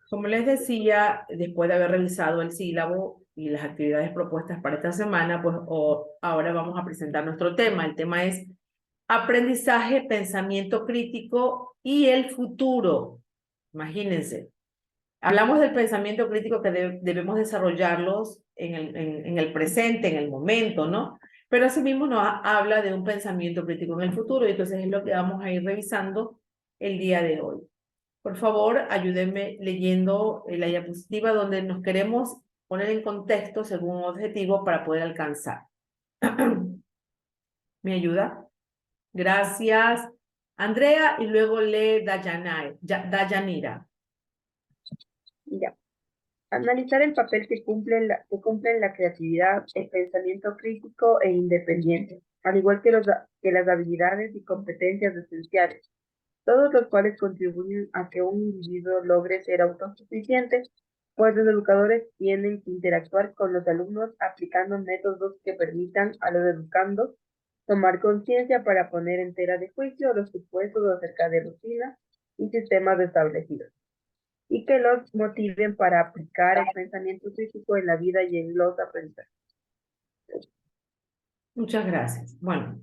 Como les decía, después de haber revisado el sílabo y las actividades propuestas para esta semana, pues ahora vamos a presentar nuestro tema. El tema es aprendizaje, pensamiento crítico y el futuro. Imagínense. Hablamos del pensamiento crítico que debemos desarrollarlos en el presente, en el momento, ¿no? Pero asimismo nos habla de un pensamiento crítico en el futuro, y entonces es lo que vamos a ir revisando el día de hoy. Por favor, ayúdenme leyendo la diapositiva donde nos queremos poner en contexto según un objetivo para poder alcanzar. ¿Me ayuda? Gracias. Andrea, y luego lee Dayanira. Ya. Analizar el papel que cumple en la creatividad, el pensamiento crítico e independiente, al igual que las habilidades y competencias esenciales, todos los cuales contribuyen a que un individuo logre ser autosuficiente, pues los educadores tienen que interactuar con los alumnos aplicando métodos que permitan a los educandos tomar conciencia para poner en tela de juicio los supuestos acerca de rutinas y sistemas establecidos, y que los motiven para aplicar el pensamiento crítico en la vida y en los aprendizajes. Muchas gracias. Bueno,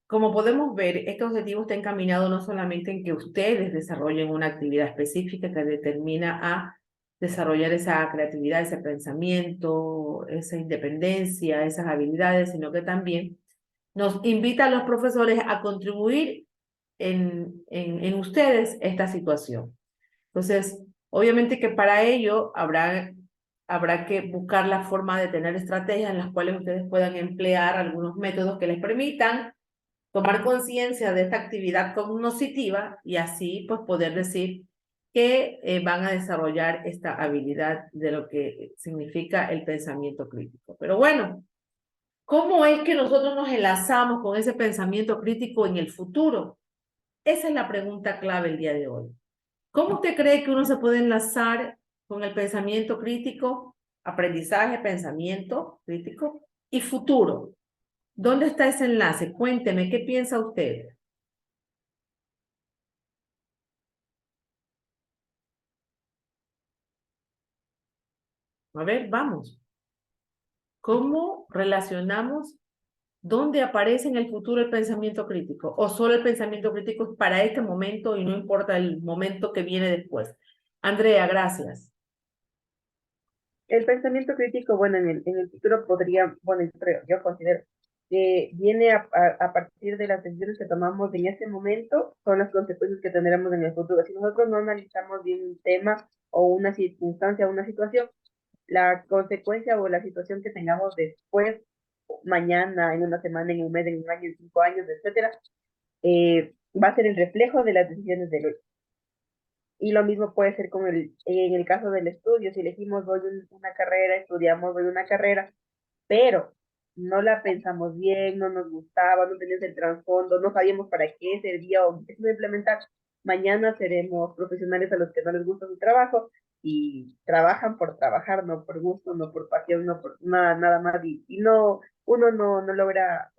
como podemos ver, este objetivo está encaminado no solamente en que ustedes desarrollen una actividad específica que determina a desarrollar esa creatividad, ese pensamiento, esa independencia, esas habilidades, sino que también nos invita a los profesores a contribuir en ustedes esta situación. Entonces, obviamente que para ello habrá que buscar la forma de tener estrategias en las cuales ustedes puedan emplear algunos métodos que les permitan tomar conciencia de esta actividad cognitiva y así pues poder decir que van a desarrollar esta habilidad de lo que significa el pensamiento crítico. Pero bueno, ¿cómo es que nosotros nos enlazamos con ese pensamiento crítico en el futuro? Esa es la pregunta clave el día de hoy. ¿Cómo usted cree que uno se puede enlazar con el pensamiento crítico, aprendizaje, pensamiento crítico y futuro? ¿Dónde está ese enlace? Cuénteme, ¿qué piensa usted? A ver, vamos. ¿Cómo relacionamos dónde aparece en el futuro el pensamiento crítico? ¿O solo el pensamiento crítico es para este momento y no importa el momento que viene después? Andrea, gracias. El pensamiento crítico, bueno, en el futuro podría, bueno, yo considero que viene a partir de las decisiones que tomamos en ese momento, son las consecuencias que tendremos en el futuro. Si nosotros no analizamos bien un tema o una circunstancia o una situación, la consecuencia o la situación que tengamos después, mañana, en una semana, en un mes, en un año, en 5 años, etcétera, va a ser el reflejo de las decisiones de hoy. Y lo mismo puede ser en el caso del estudio. Si elegimos hoy una carrera, estudiamos hoy una carrera, pero no la pensamos bien, no nos gustaba, no teníamos el trasfondo, no sabíamos para qué servía o qué se iba a implementar. Mañana seremos profesionales a los que no les gusta su trabajo y trabajan por trabajar, no por gusto, no por pasión, no por nada más. Y no, uno no logra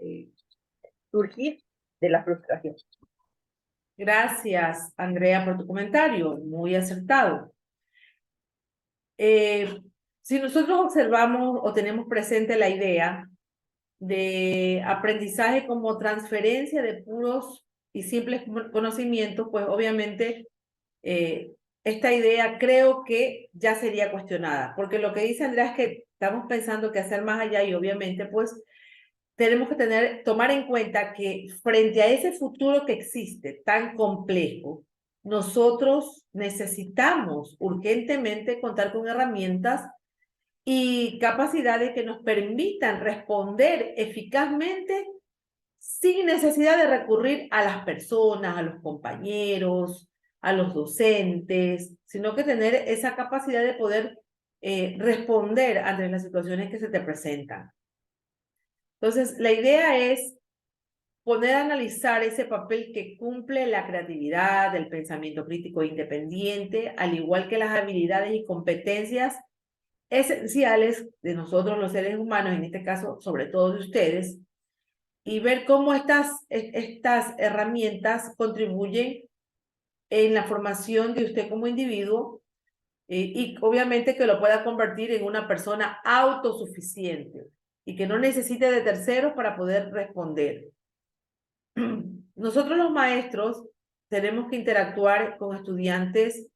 surgir de la frustración. Gracias, Andrea, por tu comentario, muy acertado. Si nosotros observamos o tenemos presente la idea de aprendizaje como transferencia de puros y simples conocimientos, pues obviamente eh, esta idea creo que ya sería cuestionada, porque lo que dice Andrea es que estamos pensando que hacer más allá y obviamente pues tenemos que tomar en cuenta que frente a ese futuro que existe tan complejo, nosotros necesitamos urgentemente contar con herramientas y capacidades que nos permitan responder eficazmente sin necesidad de recurrir a las personas, a los compañeros, a los docentes, sino que tener esa capacidad de poder responder ante las situaciones que se te presentan. Entonces, la idea es poner a analizar ese papel que cumple la creatividad, el pensamiento crítico e independiente, al igual que las habilidades y competencias esenciales de nosotros los seres humanos, en este caso, sobre todo de ustedes, y ver cómo estas herramientas contribuyen en la formación de usted como individuo y obviamente que lo pueda convertir en una persona autosuficiente y que no necesite de terceros para poder responder. Nosotros los maestros tenemos que interactuar con estudiantes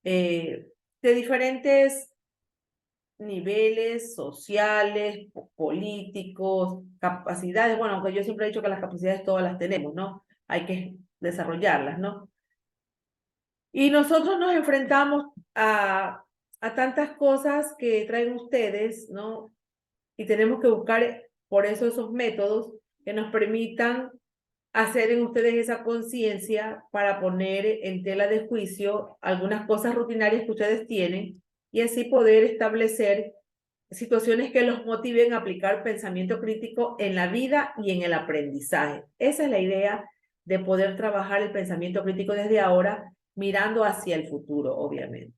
de diferentes niveles sociales, políticos, capacidades. Bueno, aunque yo siempre he dicho que las capacidades todas las tenemos, ¿no? Hay que desarrollarlas, ¿no? Y nosotros nos enfrentamos a tantas cosas que traen ustedes, ¿no? Y tenemos que buscar por eso esos métodos que nos permitan hacer en ustedes esa conciencia para poner en tela de juicio algunas cosas rutinarias que ustedes tienen y así poder establecer situaciones que los motiven a aplicar pensamiento crítico en la vida y en el aprendizaje. Esa es la idea de poder trabajar el pensamiento crítico desde ahora, mirando hacia el futuro, obviamente.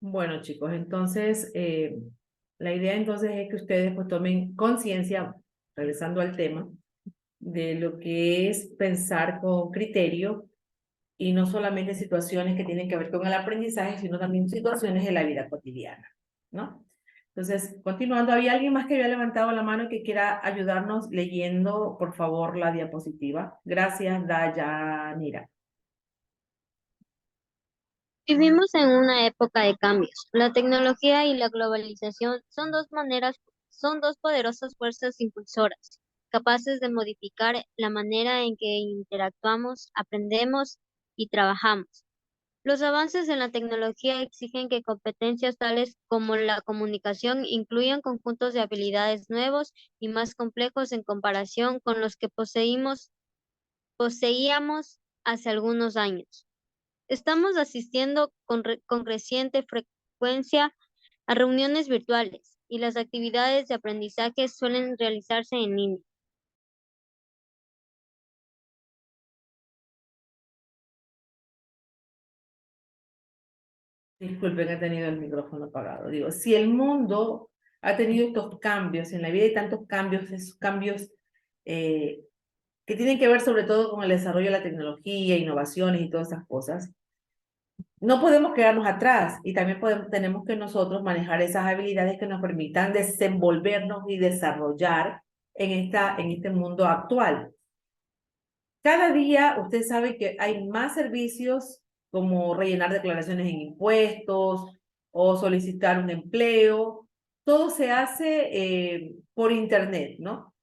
Bueno, chicos, entonces, la idea entonces es que ustedes pues tomen conciencia, regresando al tema, de lo que es pensar con criterio y no solamente situaciones que tienen que ver con el aprendizaje, sino también situaciones de la vida cotidiana, ¿no? Entonces, continuando, ¿había alguien más que había levantado la mano y que quiera ayudarnos leyendo, por favor, la diapositiva? Gracias, Dayanira. Vivimos en una época de cambios. La tecnología y la globalización son dos poderosas fuerzas impulsoras, capaces de modificar la manera en que interactuamos, aprendemos y trabajamos. Los avances en la tecnología exigen que competencias tales como la comunicación incluyan conjuntos de habilidades nuevos y más complejos en comparación con los que poseíamos hace algunos años. Estamos asistiendo con creciente frecuencia a reuniones virtuales y las actividades de aprendizaje suelen realizarse en línea. Disculpen, he tenido el micrófono apagado. Digo, si el mundo ha tenido estos cambios, en la vida hay tantos cambios, esos cambios eh, que tienen que ver sobre todo con el desarrollo de la tecnología, innovaciones y todas esas cosas, no podemos quedarnos atrás y también tenemos que nosotros manejar esas habilidades que nos permitan desenvolvernos y desarrollar en este mundo actual. Cada día usted sabe que hay más servicios como rellenar declaraciones en impuestos o solicitar un empleo. Todo se hace por internet, ¿no?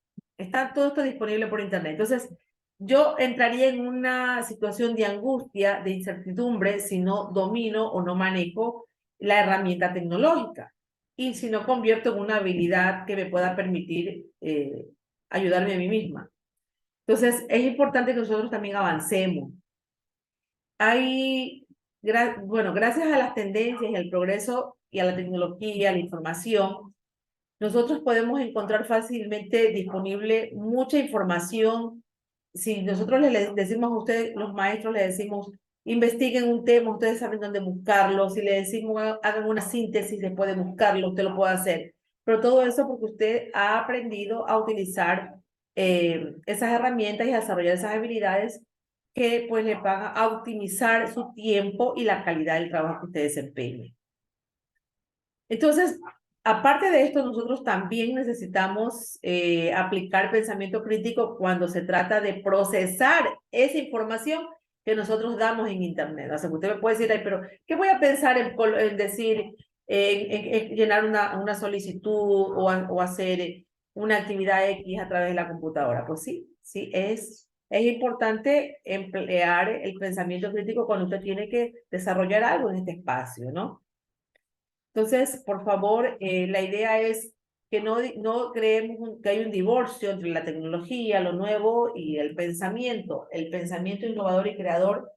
Todo esto disponible por internet. Entonces, yo entraría en una situación de angustia, de incertidumbre, si no domino o no manejo la herramienta tecnológica y si no convierto en una habilidad que me pueda permitir ayudarme a mí misma. Entonces, es importante que nosotros también avancemos. Bueno, gracias a las tendencias y al progreso y a la tecnología, a la información, nosotros podemos encontrar fácilmente disponible mucha información. Si nosotros les decimos a ustedes, los maestros, les decimos, investiguen un tema, ustedes saben dónde buscarlo. Si le decimos, hagan una síntesis después de buscarlo, usted lo puede hacer. Pero todo eso porque usted ha aprendido a utilizar esas herramientas y a desarrollar esas habilidades que pues le van a optimizar su tiempo y la calidad del trabajo que usted desempeñe. Entonces, aparte de esto, nosotros también necesitamos aplicar pensamiento crítico cuando se trata de procesar esa información que nosotros damos en Internet. O sea, usted me puede decir, ay, pero ¿qué voy a pensar en decir, en llenar una solicitud o hacer una actividad X a través de la computadora? Pues sí, sí, es importante emplear el pensamiento crítico cuando usted tiene que desarrollar algo en este espacio, ¿no? Entonces, por favor, la idea es que no creemos que hay un divorcio entre la tecnología, lo nuevo y el pensamiento. El pensamiento innovador y creador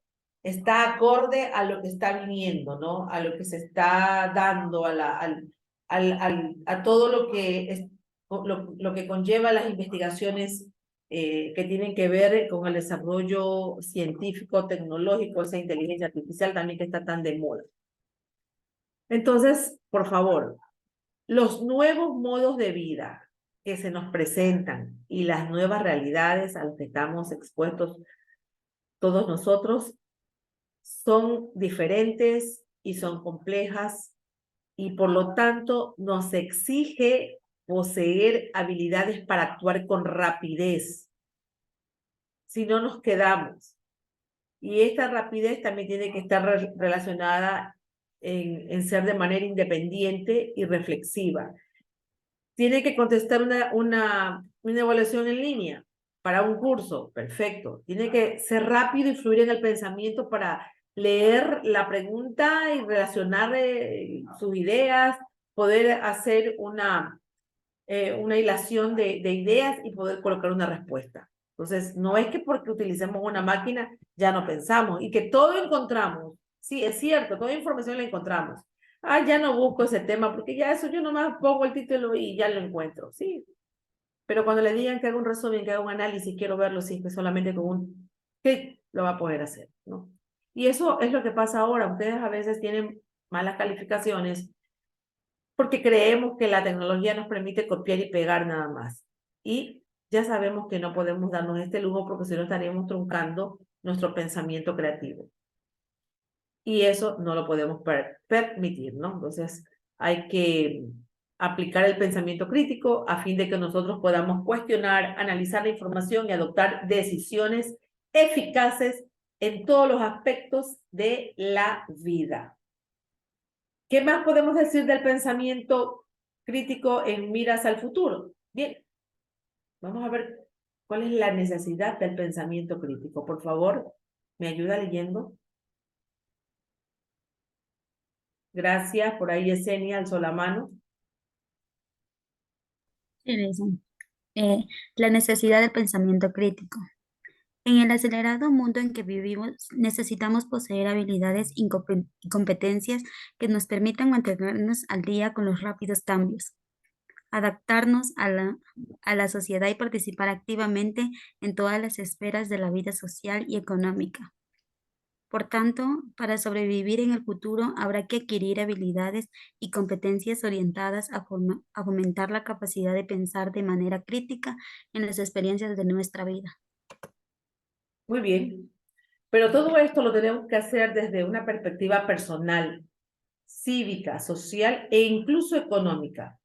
está acorde a lo que está viniendo, ¿no? A lo que se está dando, a todo lo que, lo que conlleva las investigaciones que tienen que ver con el desarrollo científico, tecnológico, esa inteligencia artificial también que está tan de moda. Entonces, por favor, los nuevos modos de vida que se nos presentan y las nuevas realidades a las que estamos expuestos todos nosotros son diferentes y son complejas y por lo tanto nos exige poseer habilidades para actuar con rapidez. Si no nos quedamos. Y esta rapidez también tiene que estar relacionada en ser de manera independiente y reflexiva. Tiene que contestar una evaluación en línea para un curso, perfecto. Tiene que ser rápido y fluir en el pensamiento para leer la pregunta y relacionar sus ideas, poder hacer una hilación de ideas y poder colocar una respuesta. Entonces, no es que porque utilicemos una máquina ya no pensamos y que todo encontramos. Sí, es cierto, toda información la encontramos. Ah, ya no busco ese tema porque ya eso yo nomás pongo el título y ya lo encuentro. Sí, pero cuando le digan que haga un resumen, que haga un análisis, quiero verlo, sí, que solamente con un clic lo va a poder hacer, ¿no? Y eso es lo que pasa ahora. Ustedes a veces tienen malas calificaciones porque creemos que la tecnología nos permite copiar y pegar nada más. Y ya sabemos que no podemos darnos este lujo porque si no estaríamos truncando nuestro pensamiento creativo. Y eso no lo podemos permitir, ¿no? Entonces hay que aplicar el pensamiento crítico a fin de que nosotros podamos cuestionar, analizar la información y adoptar decisiones eficaces en todos los aspectos de la vida. ¿Qué más podemos decir del pensamiento crítico en miras al futuro? Bien, vamos a ver cuál es la necesidad del pensamiento crítico. Por favor, ¿me ayuda leyendo? Gracias, por ahí Yesenia alzó la mano. Teresa, eh, la necesidad del pensamiento crítico. En el acelerado mundo en que vivimos, necesitamos poseer habilidades y competencias que nos permitan mantenernos al día con los rápidos cambios, adaptarnos a la sociedad y participar activamente en todas las esferas de la vida social y económica. Por tanto, para sobrevivir en el futuro habrá que adquirir habilidades y competencias orientadas a fomentar la capacidad de pensar de manera crítica en las experiencias de nuestra vida. Muy bien. Pero todo esto lo tenemos que hacer desde una perspectiva personal, cívica, social e incluso económica.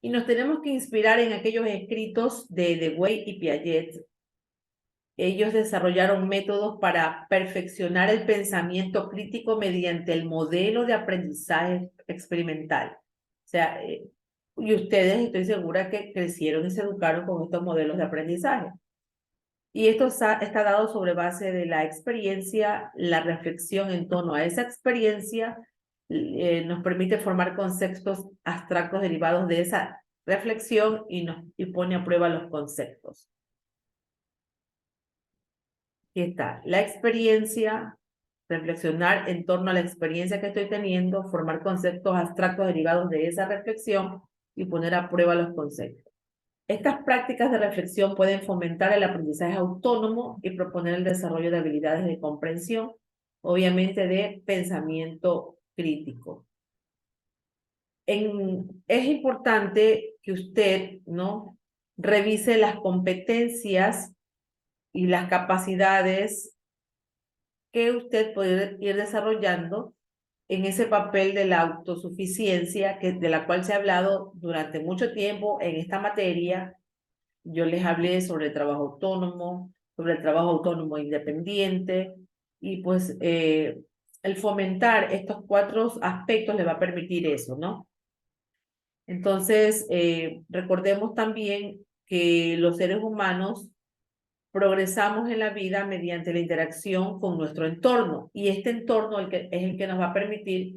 Y nos tenemos que inspirar en aquellos escritos de Dewey y Piaget. Ellos desarrollaron métodos para perfeccionar el pensamiento crítico mediante el modelo de aprendizaje experimental. O sea, y ustedes estoy segura que crecieron y se educaron con estos modelos de aprendizaje. Y esto está dado sobre base de la experiencia, la reflexión en torno a esa experiencia nos permite formar conceptos abstractos derivados de esa reflexión y pone a prueba los conceptos. Aquí está, la experiencia, reflexionar en torno a la experiencia que estoy teniendo, formar conceptos abstractos derivados de esa reflexión y poner a prueba los conceptos. Estas prácticas de reflexión pueden fomentar el aprendizaje autónomo y proponer el desarrollo de habilidades de comprensión, obviamente de pensamiento crítico. Es importante que usted, ¿no?, revise las competencias y las capacidades que usted puede ir desarrollando en ese papel de la autosuficiencia de la cual se ha hablado durante mucho tiempo en esta materia. Yo les hablé sobre el trabajo autónomo, sobre el trabajo autónomo independiente y pues el fomentar estos 4 aspectos le va a permitir eso, ¿no? Entonces, recordemos también que los seres humanos progresamos en la vida mediante la interacción con nuestro entorno y este entorno es el que nos va a permitir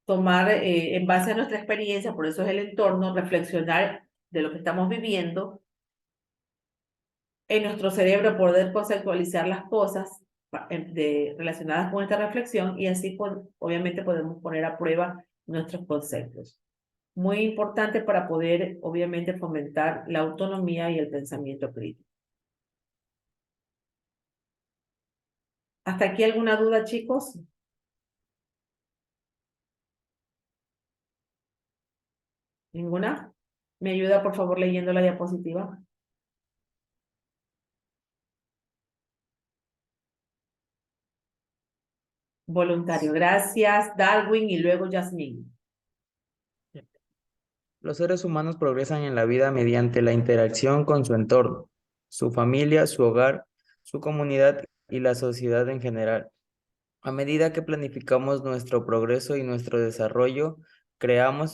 tomar en base a nuestra experiencia, por eso es el entorno, reflexionar de lo que estamos viviendo en nuestro cerebro, poder conceptualizar las cosas relacionadas con esta reflexión y así obviamente podemos poner a prueba nuestros conceptos. Muy importante para poder obviamente fomentar la autonomía y el pensamiento crítico. ¿Hasta aquí alguna duda, chicos? ¿Ninguna? ¿Me ayuda, por favor, leyendo la diapositiva? Voluntario, gracias. Darwin y luego Yasmín. Los seres humanos progresan en la vida mediante la interacción con su entorno, su familia, su hogar, su comunidad y la sociedad en general. A medida que planificamos nuestro progreso y nuestro desarrollo, creamos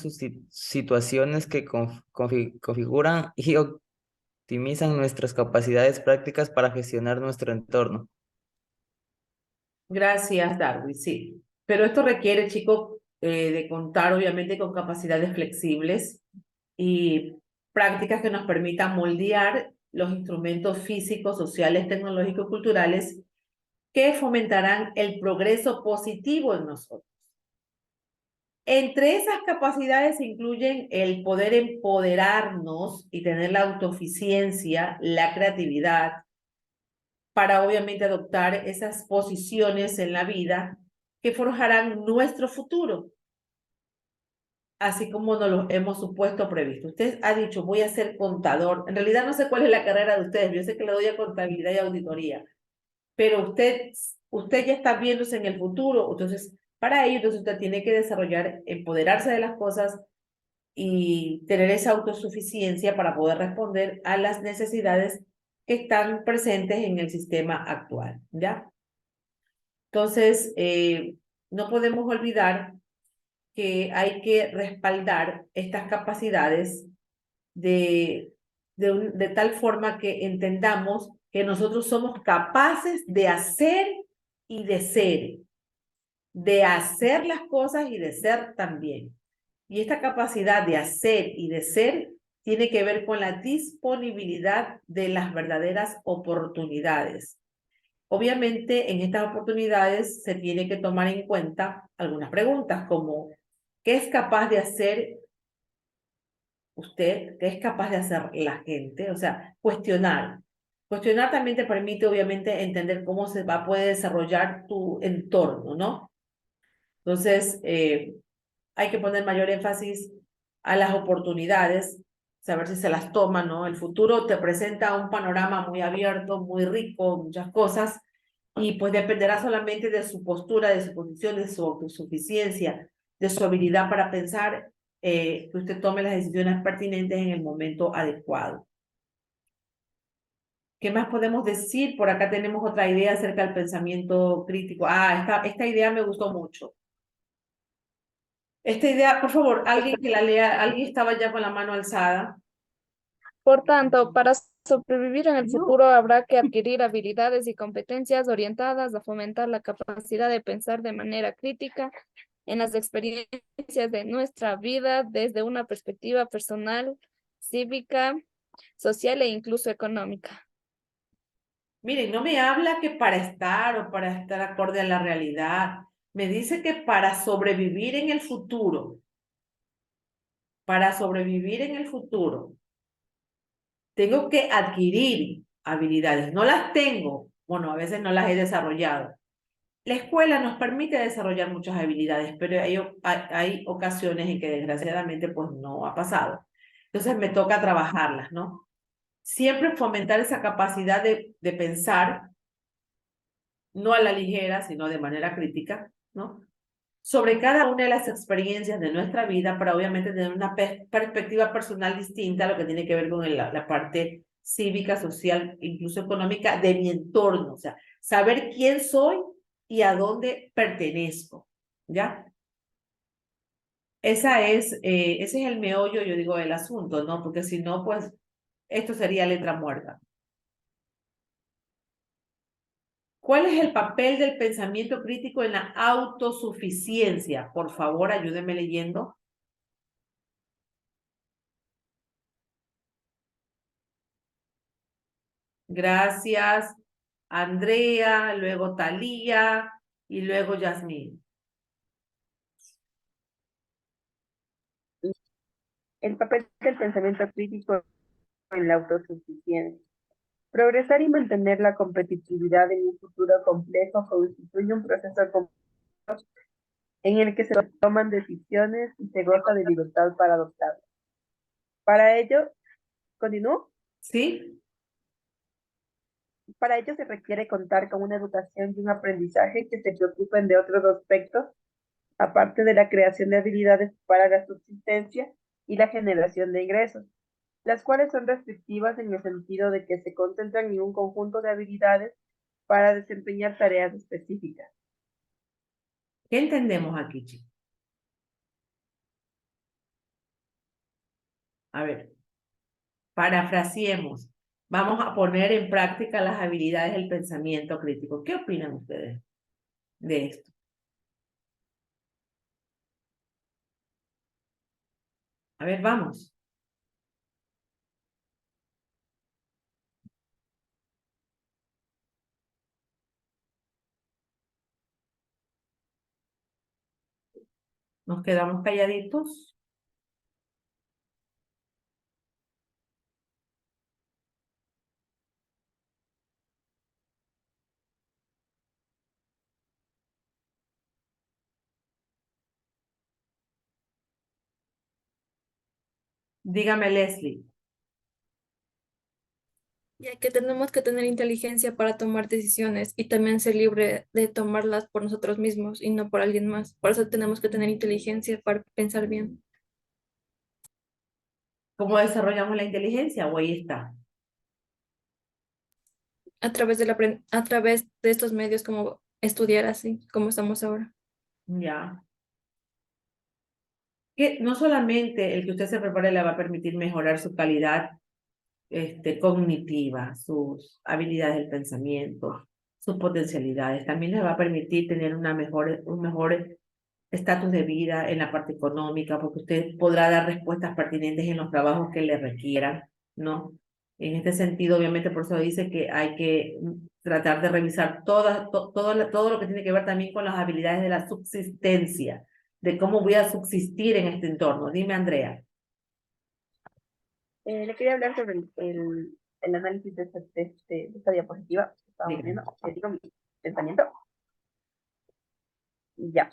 situaciones que configuran y optimizan nuestras capacidades prácticas para gestionar nuestro entorno. Gracias, Darwin, sí. Pero esto requiere, chicos, de contar obviamente con capacidades flexibles y prácticas que nos permitan moldear los instrumentos físicos, sociales, tecnológicos, culturales que fomentarán el progreso positivo en nosotros. Entre esas capacidades se incluyen el poder empoderarnos y tener la autoeficiencia, la creatividad, para obviamente adoptar esas posiciones en la vida que forjarán nuestro futuro, así como nos lo hemos supuesto previsto. Usted ha dicho, voy a ser contador. En realidad no sé cuál es la carrera de ustedes, yo sé que le doy a contabilidad y auditoría, pero usted ya está viéndose en el futuro, entonces para ello entonces usted tiene que desarrollar, empoderarse de las cosas y tener esa autosuficiencia para poder responder a las necesidades que están presentes en el sistema actual, ¿ya? Entonces, no podemos olvidar que hay que respaldar estas capacidades de tal forma que entendamos que nosotros somos capaces de hacer y de hacer las cosas y de ser también. Y esta capacidad de hacer y de ser tiene que ver con la disponibilidad de las verdaderas oportunidades. Obviamente, en estas oportunidades se tiene que tomar en cuenta algunas preguntas como, ¿qué es capaz de hacer usted? ¿Qué es capaz de hacer la gente? O sea, cuestionar. Cuestionar también te permite, obviamente, entender cómo puede desarrollar tu entorno, ¿no? Entonces, hay que poner mayor énfasis a las oportunidades, saber si se las toman, ¿no? El futuro te presenta un panorama muy abierto, muy rico, muchas cosas, y pues dependerá solamente de su postura, de su posición, de su autosuficiencia, de su habilidad para pensar, que usted tome las decisiones pertinentes en el momento adecuado. ¿Qué más podemos decir? Por acá tenemos otra idea acerca del pensamiento crítico. Esta idea me gustó mucho. Esta idea, por favor, alguien que la lea, alguien estaba ya con la mano alzada. Por tanto, para sobrevivir en el No. futuro habrá que adquirir habilidades y competencias orientadas a fomentar la capacidad de pensar de manera crítica en las experiencias de nuestra vida desde una perspectiva personal, cívica, social e incluso económica. Miren, no me habla que para estar o para estar acorde a la realidad. Me dice que para sobrevivir en el futuro, tengo que adquirir habilidades. No las tengo. Bueno, a veces no las he desarrollado. La escuela nos permite desarrollar muchas habilidades, pero hay ocasiones en que desgraciadamente pues no ha pasado. Entonces me toca trabajarlas, ¿no? Siempre fomentar esa capacidad de pensar, no a la ligera, sino de manera crítica, ¿no? Sobre cada una de las experiencias de nuestra vida para obviamente tener una perspectiva personal distinta a lo que tiene que ver con la parte cívica, social, incluso económica de mi entorno, o sea, saber quién soy y a dónde pertenezco, ¿ya? Ese es el meollo, yo digo, del asunto, ¿no? Porque si no, pues, esto sería letra muerta. ¿Cuál es el papel del pensamiento crítico en la autosuficiencia? Por favor, ayúdenme leyendo. Gracias, Andrea, luego Talía y luego Yasmín. El papel del pensamiento crítico en la autosuficiencia. Progresar y mantener la competitividad en un futuro complejo constituye un proceso en el que se toman decisiones y se goza de libertad para adoptarlas. Para ello, continúo. ¿Sí? Para ello se requiere contar con una educación y un aprendizaje que se preocupen de otros aspectos, aparte de la creación de habilidades para la subsistencia y la generación de ingresos, las cuales son restrictivas en el sentido de que se concentran en un conjunto de habilidades para desempeñar tareas específicas. ¿Qué entendemos aquí, chicos? A ver, parafraseemos. Vamos a poner en práctica las habilidades del pensamiento crítico. ¿Qué opinan ustedes de esto? A ver, vamos. Nos quedamos calladitos. Dígame, Leslie. Ya que tenemos que tener inteligencia para tomar decisiones y también ser libre de tomarlas por nosotros mismos y no por alguien más. Por eso tenemos que tener inteligencia para pensar bien. ¿Cómo desarrollamos la inteligencia? O ahí está. A través de estos medios como estudiar así, como estamos ahora. Ya. Que no solamente el que usted se prepare le va a permitir mejorar su calidad cognitiva, sus habilidades del pensamiento, sus potencialidades, también le va a permitir tener un mejor estatus de vida en la parte económica, porque usted podrá dar respuestas pertinentes en los trabajos que le requieran, ¿no? En este sentido, obviamente, por eso dice que hay que tratar de revisar todo lo que tiene que ver también con las habilidades de la subsistencia, de cómo voy a subsistir en este entorno. Dime, Andrea. Le quería hablar sobre el análisis de esta diapositiva que estábamos Dígame. viendo. Digo mi pensamiento. Ya.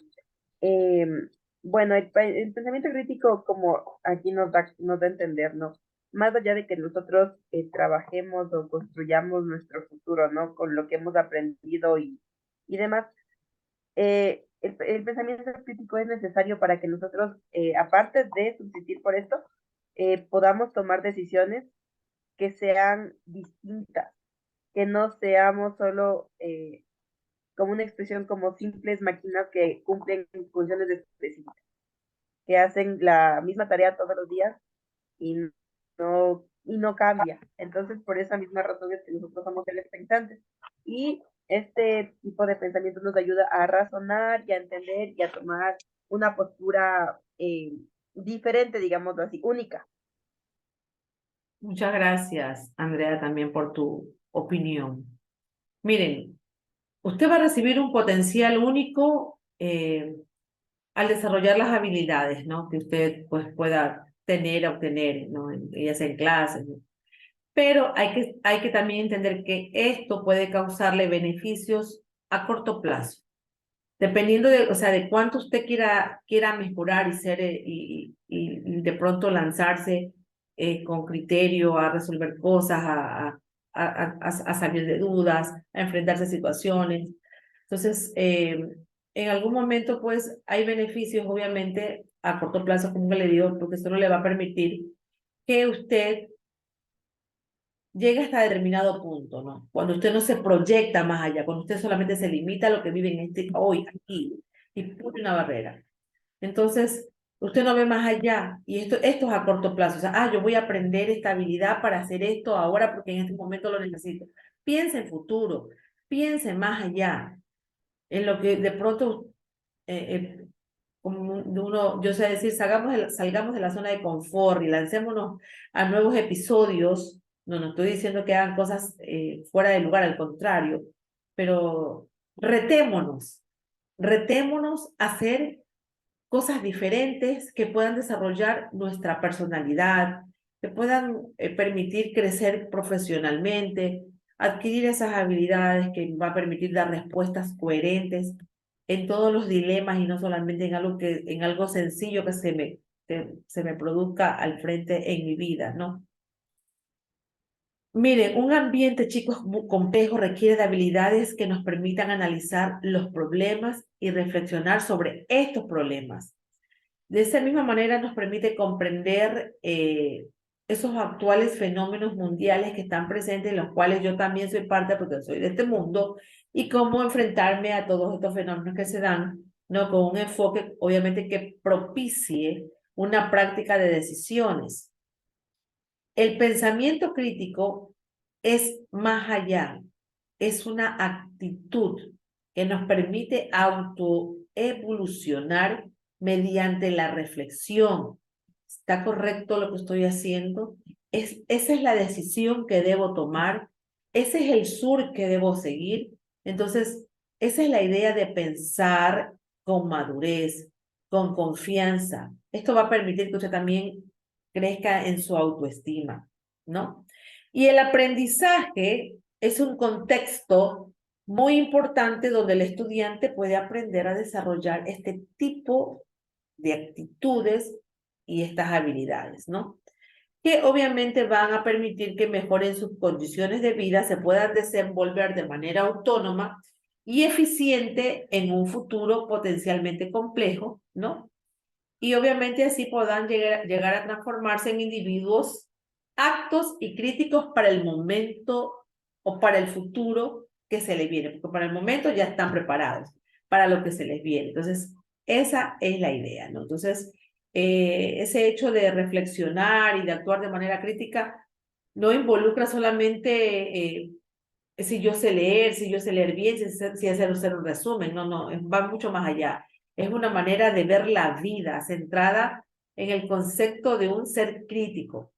Bueno, el pensamiento crítico, como aquí nos da a entender, ¿no? Más allá de que nosotros trabajemos o construyamos nuestro futuro, ¿no? Con lo que hemos aprendido y demás, el pensamiento crítico es necesario para que nosotros, aparte de subsistir por esto, podamos tomar decisiones que sean distintas, que no seamos solo como una expresión como simples máquinas que cumplen funciones específicas, que hacen la misma tarea todos los días y no cambia. Entonces, por esa misma razón es que nosotros somos seres pensantes. Y este tipo de pensamiento nos ayuda a razonar y a entender y a tomar una postura diferente, digámoslo así, única. Muchas gracias, Andrea, también por tu opinión. Miren, usted va a recibir un potencial único al desarrollar las habilidades, ¿no? Que usted pues, pueda tener, obtener, ¿no? Ya sea en clases, ¿no? Pero hay que también entender que esto puede causarle beneficios a corto plazo. Dependiendo de, o sea, de cuánto usted quiera mejorar y ser y de pronto lanzarse con criterio a resolver cosas, a salir de dudas, a enfrentarse a situaciones. Entonces, en algún momento, pues, hay beneficios, obviamente, a corto plazo, como le digo, porque esto no le va a permitir que usted llega hasta determinado punto, ¿no? Cuando usted no se proyecta más allá, cuando usted solamente se limita a lo que vive en hoy, aquí, y pone una barrera. Entonces, usted no ve más allá, y esto es a corto plazo. O sea, yo voy a aprender esta habilidad para hacer esto ahora porque en este momento lo necesito. Piense en futuro, piense más allá, en lo que de pronto, como yo sé decir, salgamos de la zona de confort y lancémonos a nuevos episodios. No estoy diciendo que hagan cosas fuera de lugar, al contrario, pero retémonos a hacer cosas diferentes que puedan desarrollar nuestra personalidad, que puedan permitir crecer profesionalmente, adquirir esas habilidades que va a permitir dar respuestas coherentes en todos los dilemas y no solamente en algo sencillo se me produzca al frente en mi vida, ¿no? Miren, un ambiente, chicos, complejo requiere de habilidades que nos permitan analizar los problemas y reflexionar sobre estos problemas. De esa misma manera nos permite comprender esos actuales fenómenos mundiales que están presentes, en los cuales yo también soy parte porque soy de este mundo, y cómo enfrentarme a todos estos fenómenos que se dan, ¿no? Con un enfoque, obviamente, que propicie una práctica de decisiones. El pensamiento crítico es más allá, es una actitud que nos permite autoevolucionar mediante la reflexión. ¿Está correcto lo que estoy haciendo? Esa es la decisión que debo tomar, ese es el sur que debo seguir. Entonces, esa es la idea de pensar con madurez, con confianza. Esto va a permitir que usted también crezca en su autoestima, ¿no? Y el aprendizaje es un contexto muy importante donde el estudiante puede aprender a desarrollar este tipo de actitudes y estas habilidades, ¿no? Que obviamente van a permitir que mejoren sus condiciones de vida, se puedan desenvolver de manera autónoma y eficiente en un futuro potencialmente complejo, ¿no? Y obviamente así puedan llegar a transformarse en individuos aptos y críticos para el momento o para el futuro que se les viene, porque para el momento ya están preparados para lo que se les viene. Entonces, esa es la idea, ¿no? Entonces, ese hecho de reflexionar y de actuar de manera crítica no involucra solamente si yo sé leer, si yo sé leer bien, si hacer un resumen, no, va mucho más allá. Es una manera de ver la vida centrada en el concepto de un ser crítico.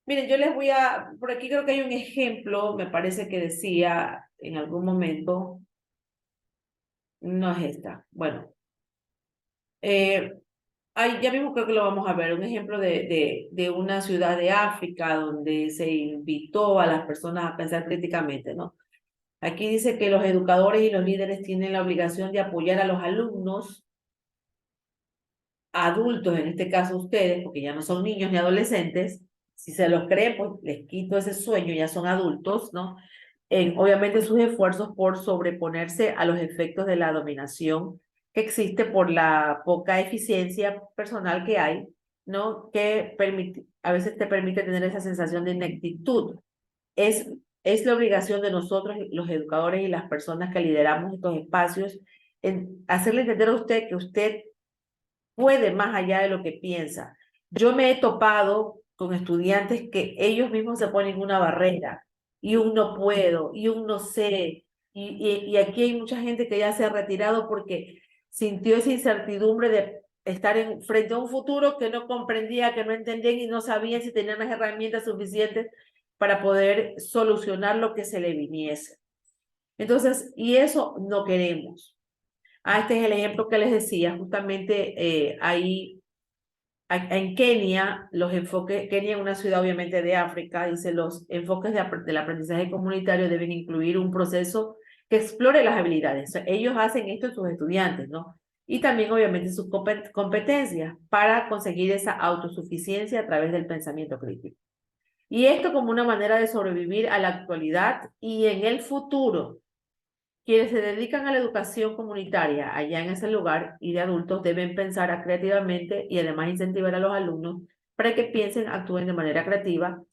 Miren, yo les voy por aquí creo que hay un ejemplo, me parece que decía en algún momento, no es esta, bueno, ya mismo creo que lo vamos a ver, un ejemplo de una ciudad de África donde se invitó a las personas a pensar críticamente, ¿no? Aquí dice que los educadores y los líderes tienen la obligación de apoyar a los alumnos, adultos, en este caso ustedes, porque ya no son niños ni adolescentes. Si se los creen, pues les quito ese sueño, ya son adultos, ¿no? Obviamente sus esfuerzos por sobreponerse a los efectos de la dominación que existe por la poca eficiencia personal que hay, ¿no? Que a veces te permite tener esa sensación de ineptitud. Es la obligación de nosotros, los educadores y las personas que lideramos estos espacios, en hacerle entender a usted que usted puede más allá de lo que piensa. Yo me he topado con estudiantes que ellos mismos se ponen una barrera y un no puedo y un no sé. Y aquí hay mucha gente que ya se ha retirado porque sintió esa incertidumbre de estar frente a un futuro que no comprendía, que no entendían y no sabían si tenían las herramientas suficientes para poder solucionar lo que se le viniese. Entonces, y eso no queremos. Este es el ejemplo que les decía, justamente ahí en Kenia, los enfoques, Kenia es una ciudad obviamente de África, dice los enfoques del aprendizaje comunitario deben incluir un proceso que explore las habilidades. O sea, ellos hacen esto en sus estudiantes, ¿no? Y también obviamente sus competencias para conseguir esa autosuficiencia a través del pensamiento crítico. Y esto como una manera de sobrevivir a la actualidad y en el futuro. Quienes se dedican a la educación comunitaria allá en ese lugar y de adultos deben pensar creativamente y además incentivar a los alumnos para que piensen, actúen de manera creativa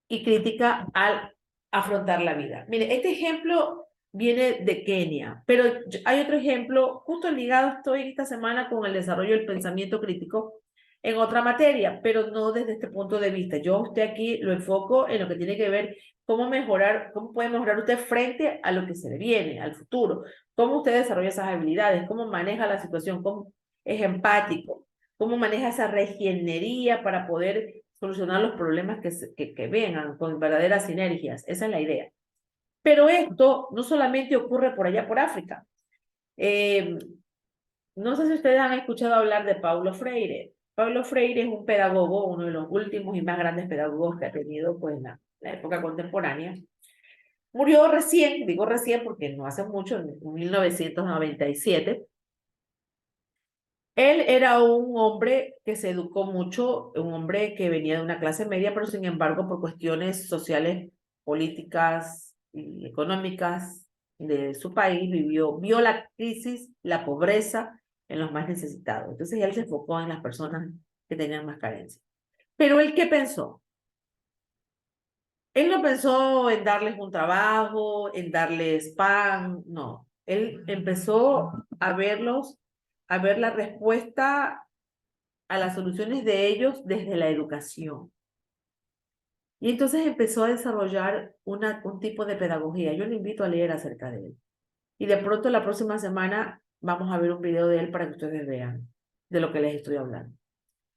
y crítica al afrontar la vida. Mire, este ejemplo viene de Kenia, pero hay otro ejemplo, justo ligado estoy esta semana con el desarrollo del pensamiento crítico en otra materia, pero no desde este punto de vista. Yo a usted aquí lo enfoco en lo que tiene que ver cómo mejorar, cómo puede mejorar usted frente a lo que se le viene, al futuro, cómo usted desarrolla esas habilidades, cómo maneja la situación, cómo es empático, cómo maneja esa regenería para poder solucionar los problemas que vengan con verdaderas sinergias. Esa es la idea. Pero esto no solamente ocurre por allá por África. No sé si ustedes han escuchado hablar de Paulo Freire. Paulo Freire es un pedagogo, uno de los últimos y más grandes pedagogos que ha tenido pues, la época contemporánea. Murió recién, digo recién porque no hace mucho, en 1997. Él era un hombre que se educó mucho, un hombre que venía de una clase media, pero sin embargo, por cuestiones sociales, políticas y económicas de su país, vio la crisis, la pobreza en los más necesitados. Entonces, él se enfocó en las personas que tenían más carencias. Pero él, ¿qué pensó? Él no pensó en darles un trabajo, en darles pan, no. Él empezó a verlos, a ver la respuesta a las soluciones de ellos desde la educación. Y entonces empezó a desarrollar un tipo de pedagogía. Yo le invito a leer acerca de él. Y de pronto la próxima semana vamos a ver un video de él para que ustedes vean de lo que les estoy hablando.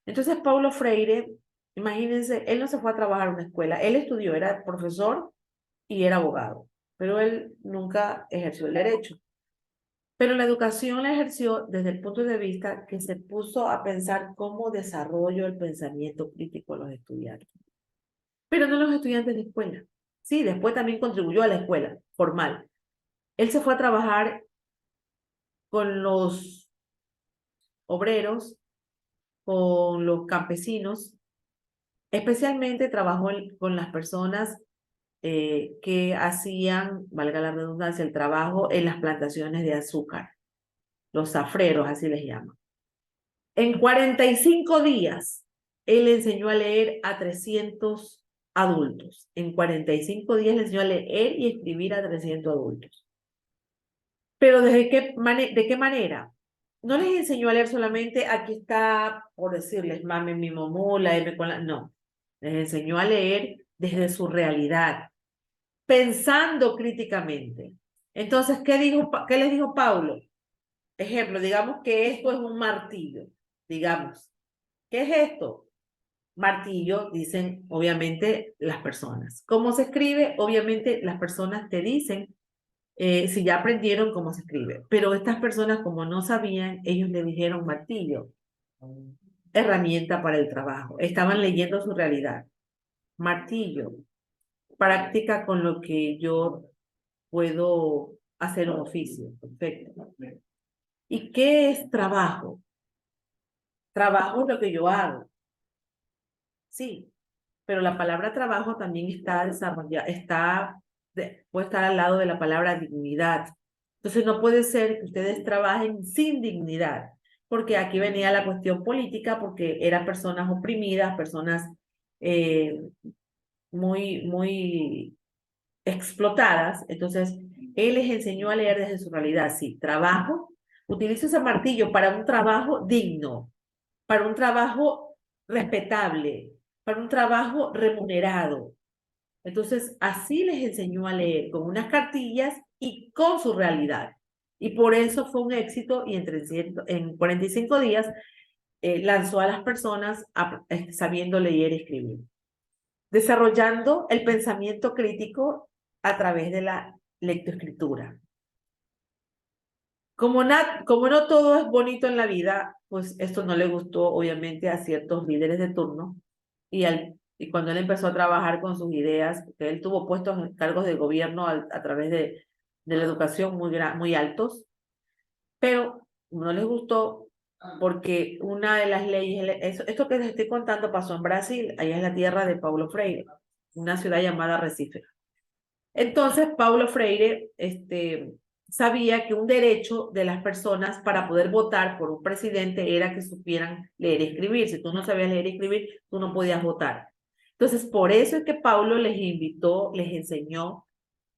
Entonces Paulo Freire, imagínense, él no se fue a trabajar a una escuela. Él estudió, era profesor y era abogado, pero él nunca ejerció el derecho. Pero la educación la ejerció desde el punto de vista que se puso a pensar cómo desarrollo el pensamiento crítico a los estudiantes. Pero no los estudiantes de escuela. Sí, después también contribuyó a la escuela formal. Él se fue a trabajar con los obreros, con los campesinos, especialmente trabajó con las personas que hacían, valga la redundancia, el trabajo en las plantaciones de azúcar, los zafreros, así les llaman. En 45 días, él enseñó a leer a 300 adultos. En 45 días le enseñó a leer y escribir a 300 adultos. Pero ¿de qué manera? No les enseñó a leer solamente, aquí está, por decirles, mame mi momú, la M con la... No, les enseñó a leer desde su realidad, pensando críticamente. Entonces, ¿qué les dijo Paulo? Ejemplo, digamos que esto es un martillo, digamos. ¿Qué es esto? Martillo, dicen obviamente las personas. ¿Cómo se escribe? Obviamente las personas te dicen si ya aprendieron cómo se escribe. Pero estas personas, como no sabían, ellos le dijeron martillo, herramienta para el trabajo. Estaban leyendo su realidad. Martillo, práctica con lo que yo puedo hacer un oficio. Perfecto. ¿Y qué es trabajo? Trabajo es lo que yo hago. Sí, pero la palabra trabajo también está desarrollada, puede estar al lado de la palabra dignidad. Entonces no puede ser que ustedes trabajen sin dignidad, porque aquí venía la cuestión política, porque eran personas oprimidas, personas eh, muy explotadas. Entonces, él les enseñó a leer desde su realidad. Sí, trabajo, utilizo ese martillo para un trabajo digno, para un trabajo respetable, para un trabajo remunerado. Entonces, así les enseñó a leer con unas cartillas y con su realidad. Y por eso fue un éxito y en 45 días lanzó a las personas sabiendo leer y escribir, desarrollando el pensamiento crítico a través de la lectoescritura. Como no todo es bonito en la vida, pues esto no le gustó obviamente a ciertos líderes de turno y cuando él empezó a trabajar con sus ideas, que él tuvo puestos en cargos de gobierno a través de la educación muy altos, pero no les gustó porque una de las leyes, esto que les estoy contando pasó en Brasil, allá es la tierra de Paulo Freire, una ciudad llamada Recife. Entonces, Paulo Freire sabía que un derecho de las personas para poder votar por un presidente era que supieran leer y escribir. Si tú no sabías leer y escribir, tú no podías votar. Entonces, por eso es que Paulo les enseñó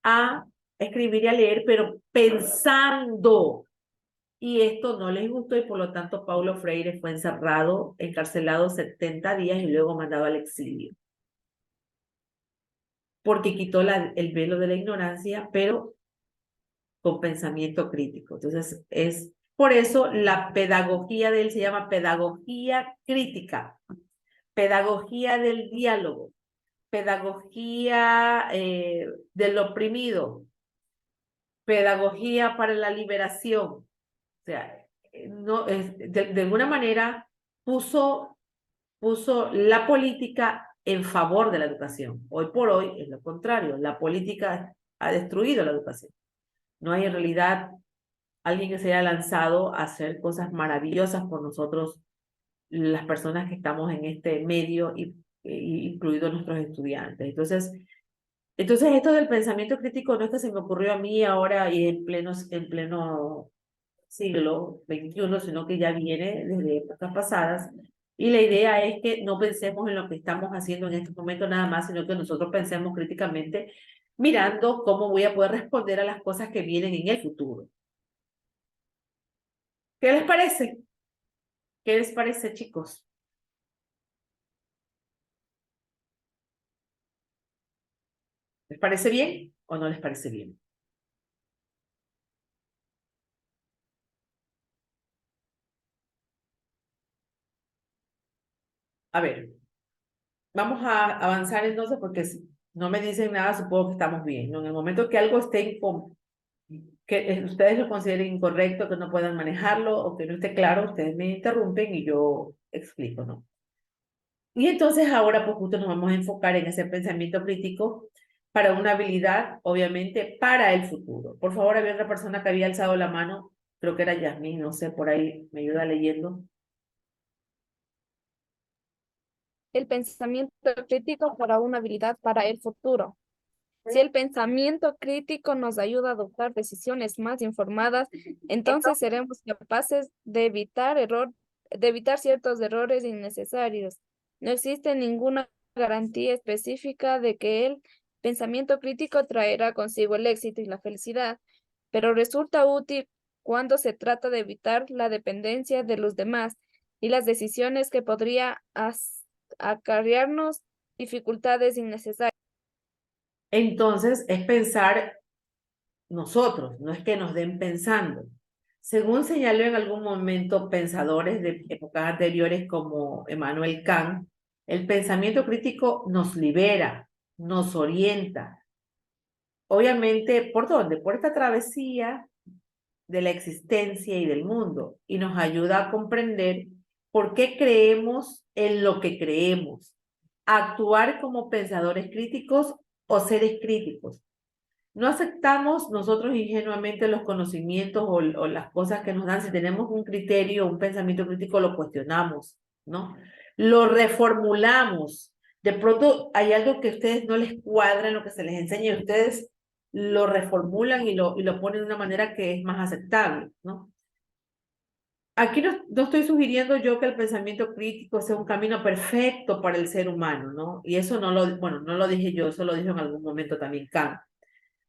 a escribir y a leer, pero pensando. Y esto no les gustó y por lo tanto Paulo Freire fue encerrado, encarcelado 70 días y luego mandado al exilio, porque quitó el velo de la ignorancia, pero con pensamiento crítico. Entonces, es por eso la pedagogía de él se llama pedagogía crítica, pedagogía del diálogo, pedagogía del oprimido, pedagogía para la liberación. O sea, no, de alguna manera puso la política en favor de la educación. Hoy por hoy es lo contrario, la política ha destruido la educación. No hay en realidad alguien que se haya lanzado a hacer cosas maravillosas por nosotros, las personas que estamos en este medio, incluidos nuestros estudiantes. Entonces, esto del pensamiento crítico no es que se me ocurrió a mí ahora y en pleno siglo XXI, sino que ya viene desde épocas pasadas. Y la idea es que no pensemos en lo que estamos haciendo en este momento nada más, sino que nosotros pensemos críticamente mirando cómo voy a poder responder a las cosas que vienen en el futuro. ¿Qué les parece? ¿Qué les parece, chicos? ¿Les parece bien o no les parece bien? A ver, vamos a avanzar entonces porque si no me dicen nada, supongo que estamos bien, ¿no? En el momento que algo esté que ustedes lo consideren incorrecto, que no puedan manejarlo o que no esté claro, ustedes me interrumpen y yo explico, ¿no? Y entonces ahora pues justo nos vamos a enfocar en ese pensamiento crítico para una habilidad, obviamente, para el futuro. Por favor, había otra persona que había alzado la mano, creo que era Yasmín, no sé, por ahí me ayuda leyendo. El pensamiento crítico para una habilidad para el futuro. Si el pensamiento crítico nos ayuda a adoptar decisiones más informadas, entonces seremos capaces de evitar ciertos errores innecesarios. No existe ninguna garantía específica de que el pensamiento crítico traerá consigo el éxito y la felicidad, pero resulta útil cuando se trata de evitar la dependencia de los demás y las decisiones que podría acarrearnos dificultades innecesarias. Entonces, es pensar nosotros, no es que nos den pensando. Según señaló en algún momento pensadores de épocas anteriores como Emmanuel Kant, el pensamiento crítico nos libera, nos orienta. Obviamente, ¿por dónde? Por esta travesía de la existencia y del mundo, y nos ayuda a comprender por qué creemos en lo que creemos, actuar como pensadores críticos o seres críticos. No aceptamos nosotros ingenuamente los conocimientos o las cosas que nos dan. Si tenemos un criterio, un pensamiento crítico, lo cuestionamos, ¿no? Lo reformulamos. De pronto hay algo que a ustedes no les cuadra en lo que se les enseña y ustedes lo reformulan y lo ponen de una manera que es más aceptable, ¿no? Aquí no estoy sugiriendo yo que el pensamiento crítico sea un camino perfecto para el ser humano, ¿no? Y eso no lo dije yo, eso lo dijo en algún momento también Kant,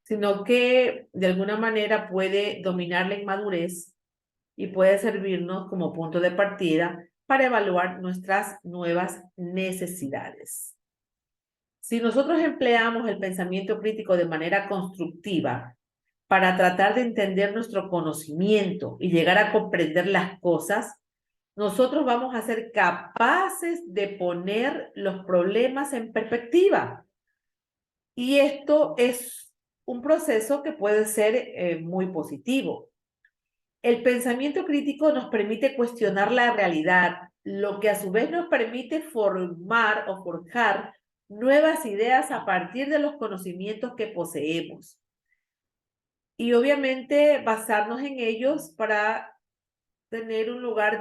sino que de alguna manera puede dominar la inmadurez y puede servirnos como punto de partida para evaluar nuestras nuevas necesidades. Si nosotros empleamos el pensamiento crítico de manera constructiva para tratar de entender nuestro conocimiento y llegar a comprender las cosas, nosotros vamos a ser capaces de poner los problemas en perspectiva. Y esto es un proceso que puede ser muy positivo. El pensamiento crítico nos permite cuestionar la realidad, lo que a su vez nos permite formar o forjar nuevas ideas a partir de los conocimientos que poseemos. Y obviamente basarnos en ellos para tener un lugar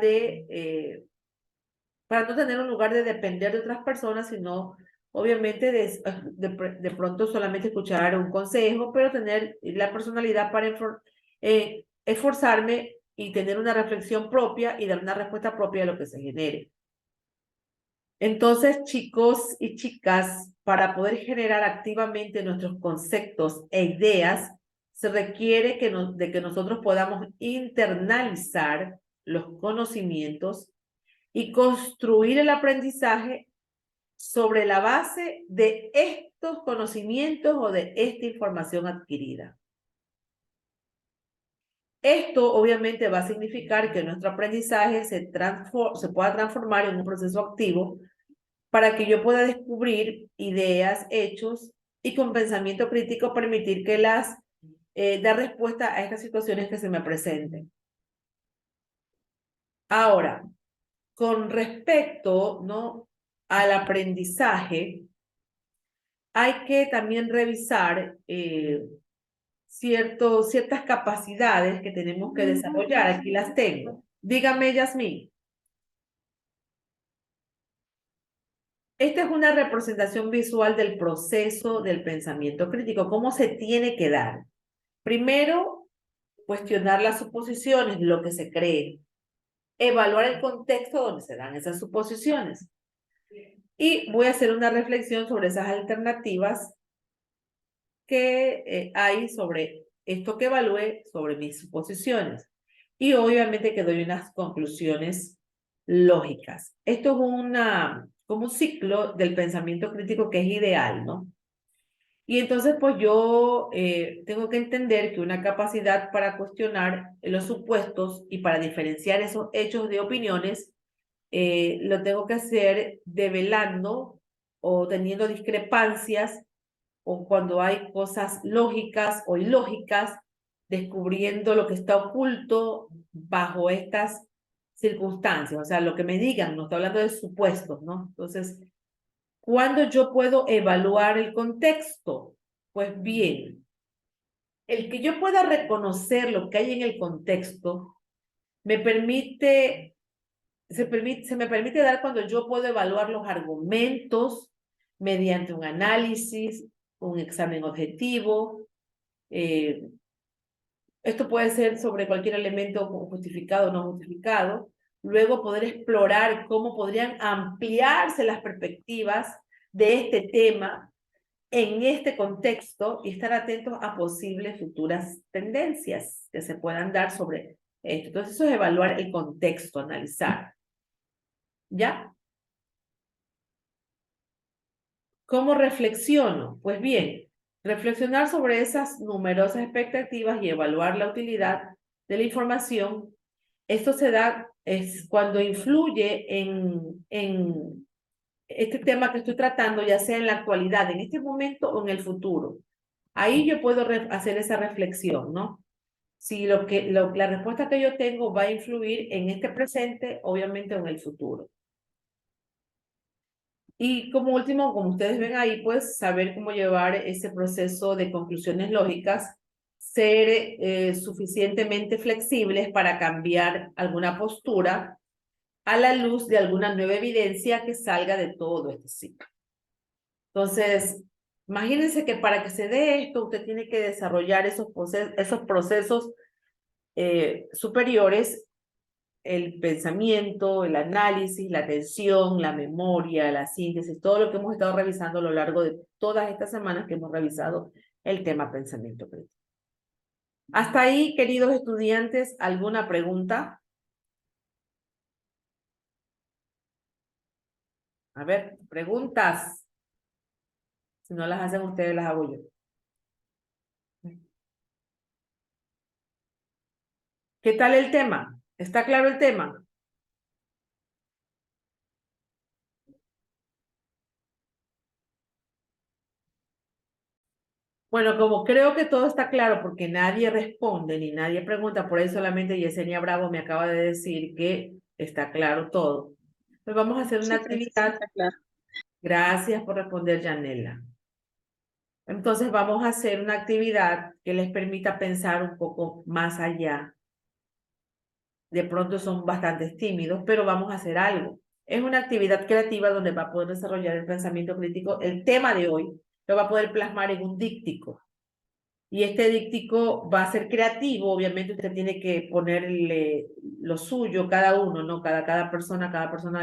para no tener un lugar de depender de otras personas, sino obviamente de pronto solamente escuchar un consejo, pero tener la personalidad para esforzarme y tener una reflexión propia y dar una respuesta propia a lo que se genere. Entonces, chicos y chicas, para poder generar activamente nuestros conceptos e ideas, se requiere de que nosotros podamos internalizar los conocimientos y construir el aprendizaje sobre la base de estos conocimientos o de esta información adquirida. Esto obviamente va a significar que nuestro aprendizaje se pueda transformar en un proceso activo para que yo pueda descubrir ideas, hechos y con pensamiento crítico permitir que dar respuesta a estas situaciones que se me presenten. Ahora, con respecto, ¿no?, al aprendizaje, hay que también revisar ciertas capacidades que tenemos que desarrollar. Aquí las tengo. Dígame, Yasmín. Esta es una representación visual del proceso del pensamiento crítico. ¿Cómo se tiene que dar? Primero, cuestionar las suposiciones, lo que se cree. Evaluar el contexto donde se dan esas suposiciones. Y voy a hacer una reflexión sobre esas alternativas que hay sobre esto que evalué, sobre mis suposiciones. Y obviamente que doy unas conclusiones lógicas. Esto es como un ciclo del pensamiento crítico que es ideal, ¿no? Y entonces, pues yo tengo que entender que una capacidad para cuestionar los supuestos y para diferenciar esos hechos de opiniones, lo tengo que hacer develando o teniendo discrepancias o cuando hay cosas lógicas o ilógicas, descubriendo lo que está oculto bajo estas circunstancias. O sea, lo que me digan, no estoy hablando de supuestos, ¿no? Entonces, ¿cuándo yo puedo evaluar el contexto? Pues bien, el que yo pueda reconocer lo que hay en el contexto me permite, se me permite dar cuando yo puedo evaluar los argumentos mediante un análisis, un examen objetivo. Esto puede ser sobre cualquier elemento justificado o no justificado. Luego poder explorar cómo podrían ampliarse las perspectivas de este tema en este contexto y estar atentos a posibles futuras tendencias que se puedan dar sobre esto. Entonces eso es evaluar el contexto, analizar. ¿Ya? ¿Cómo reflexiono? Pues bien, reflexionar sobre esas numerosas expectativas y evaluar la utilidad de la información, esto se da es cuando influye en este tema que estoy tratando, ya sea en la actualidad, en este momento o en el futuro. Ahí yo puedo hacer esa reflexión, ¿no? Si la respuesta que yo tengo va a influir en este presente, obviamente en el futuro. Y como último, como ustedes ven ahí, pues saber cómo llevar ese proceso de conclusiones lógicas, ser suficientemente flexibles para cambiar alguna postura a la luz de alguna nueva evidencia que salga de todo este ciclo. Entonces, imagínense que para que se dé esto, usted tiene que desarrollar esos procesos superiores, el pensamiento, el análisis, la atención, la memoria, la síntesis, todo lo que hemos estado revisando a lo largo de todas estas semanas que hemos revisado el tema pensamiento crítico. Hasta ahí, queridos estudiantes, ¿alguna pregunta? A ver, preguntas. Si no las hacen ustedes, las hago yo. ¿Qué tal el tema? ¿Está claro el tema? Bueno, como creo que todo está claro porque nadie responde ni nadie pregunta, por ahí solamente Yesenia Bravo me acaba de decir que está claro todo. Pues vamos a hacer una actividad. Está claro. Gracias por responder, Yanela. Entonces vamos a hacer una actividad que les permita pensar un poco más allá. De pronto son bastante tímidos, pero vamos a hacer algo. Es una actividad creativa donde va a poder desarrollar el pensamiento crítico. El tema de hoy lo va a poder plasmar en un díptico. Y este díptico va a ser creativo, obviamente usted tiene que ponerle lo suyo, cada uno, ¿no? Cada persona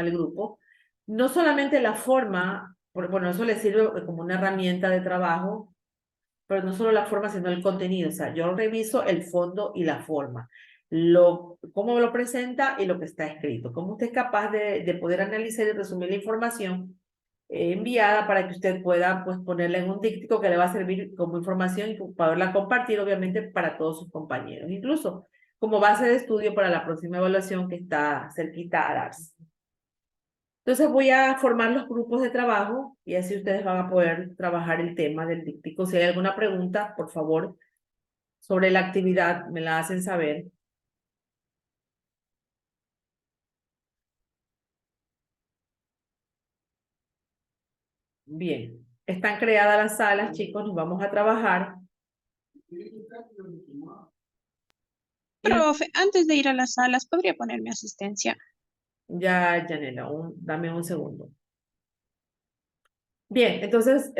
del grupo. No solamente la forma, bueno, eso le sirve como una herramienta de trabajo, pero no solo la forma, sino el contenido. O sea, yo reviso el fondo y la forma, cómo lo presenta y lo que está escrito. Cómo usted es capaz de poder analizar y resumir la información enviada para que usted pueda pues ponerla en un díptico que le va a servir como información y poderla compartir obviamente para todos sus compañeros, incluso como base de estudio para la próxima evaluación que está cerquita a darse. Entonces voy a formar los grupos de trabajo y así ustedes van a poder trabajar el tema del díptico. Si hay alguna pregunta, por favor, sobre la actividad, me la hacen saber. Bien, están creadas las salas, chicos, nos vamos a trabajar. Profe, antes de ir a las salas, ¿podría poner mi asistencia? Ya, Janela, dame un segundo. Bien, entonces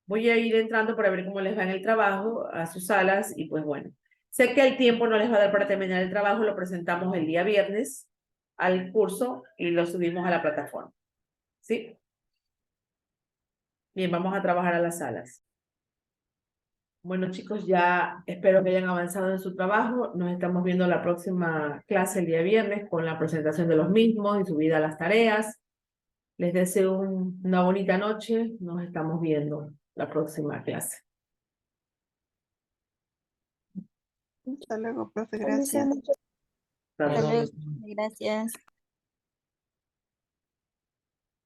voy a ir entrando para ver cómo les va en el trabajo a sus salas y pues bueno, sé que el tiempo no les va a dar para terminar el trabajo, lo presentamos el día viernes al curso y lo subimos a la plataforma. ¿Sí? Bien, vamos a trabajar a las salas. Bueno, chicos, ya espero que hayan avanzado en su trabajo. Nos estamos viendo la próxima clase el día viernes con la presentación de los mismos y subida a las tareas. Les deseo una bonita noche. Nos estamos viendo la próxima clase. Hasta luego, profe, Feliz gracias. noche. Hasta Hasta luego. luego. Gracias.